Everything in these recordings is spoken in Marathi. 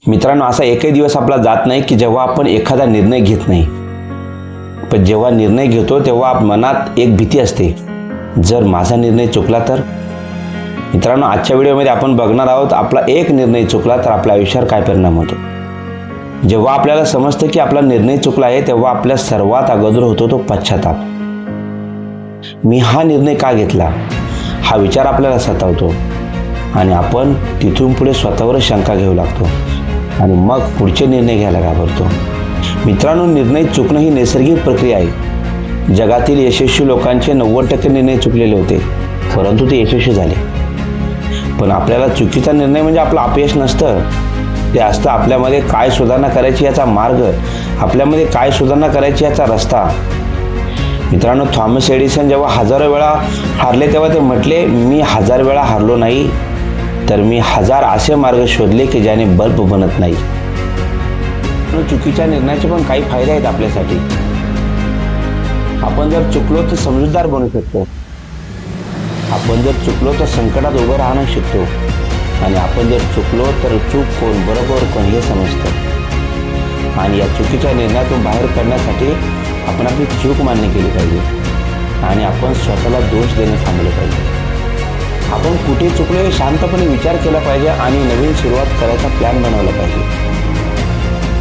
मित्रांनो, असा एकही दिवस आपला जात नाही की जेव्हा आपण एखादा निर्णय घेत नाही. पण जेव्हा निर्णय घेतो तेव्हा मनात एक भीती असते, जर माझा निर्णय चुकला तर. मित्रांनो, आजच्या व्हिडिओमध्ये आपण बघणार आहोत आपला एक निर्णय चुकला तर आपल्या आयुष्यावर काय परिणाम होतो. जेव्हा आपल्याला समजतं की आपला निर्णय चुकला आहे तेव्हा आपल्या सर्वात अगोदर होतो तो पश्चाताप. मी हा निर्णय का घेतला हा विचार आपल्याला सतावतो आणि आपण तिथून पुढे स्वतःवरच शंका घेऊ लागतो आणि मग पुढचे निर्णय घ्यायला घाबरतो. मित्रांनो, निर्णय चुकणं ही नैसर्गिक प्रक्रिया आहे. जगातील यशस्वी लोकांचे 90% निर्णय चुकलेले होते, परंतु ते यशस्वी झाले. पण आपल्याला चुकीचा निर्णय म्हणजे आपलं अपयश नसतं, ते असतं आपल्यामध्ये काय सुधारणा करायची याचा मार्ग, आपल्यामध्ये काय सुधारणा करायची याचा रस्ता. मित्रांनो, थॉमस एडिसन जेव्हा हजारो वेळा हारले तेव्हा ते म्हटले, मी 1000 वेळा हारलो नाही, तर मी 1000 असे मार्ग शोधले की ज्याने बल्ब बनत नाही. चुकीच्या निर्णयाचे पण काही फायदे आहेत आपल्यासाठी. आपण जर चुकलो तर समजूतदार बनू शकतो. आपण जर चुकलो तर संकटात उभं राहणं शिकतो आणि आपण जर चुकलो तर चूक कोण बरोबर कोण हे समजतं. आणि या चुकीच्या निर्णयातून बाहेर पडण्यासाठी आपण आपली चूक मान्य केली पाहिजे आणि आपण स्वतःला दोष देणं थांबलं पाहिजे. आपण कुठे चुकलो हे शांतपणे विचार केला पाहिजे आणि नवीन सुरुवात करायचा प्लॅन बनवला पाहिजे.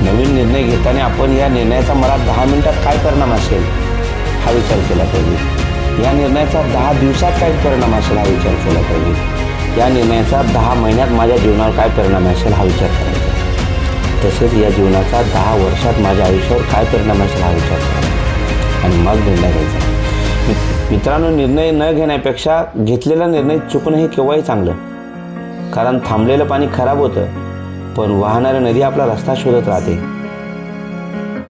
नवीन निर्णय घेताना आपण या निर्णयाचा मला 10 मिनिटात काय परिणाम असेल हा विचार केला पाहिजे. या निर्णयाचा 10 दिवसात काय परिणाम असेल हा विचार केला पाहिजे. या निर्णयाचा 10 महिन्यात माझ्या जीवनावर काय परिणाम असेल हा विचार करायचा. तसेच या जीवनाचा 10 वर्षात माझ्या आयुष्यावर काय परिणाम असेल हा विचार करायचा आणि मग निर्णय घ्यायचा. मित्रांनो, निर्णय न घेण्यापेक्षा घेतलेला निर्णय चुकणं हे केव्हाही चांगलं. कारण थांबलेलं पाणी खराब होतं, पण वाहणारी नदी आपला रस्ता शोधत राहते.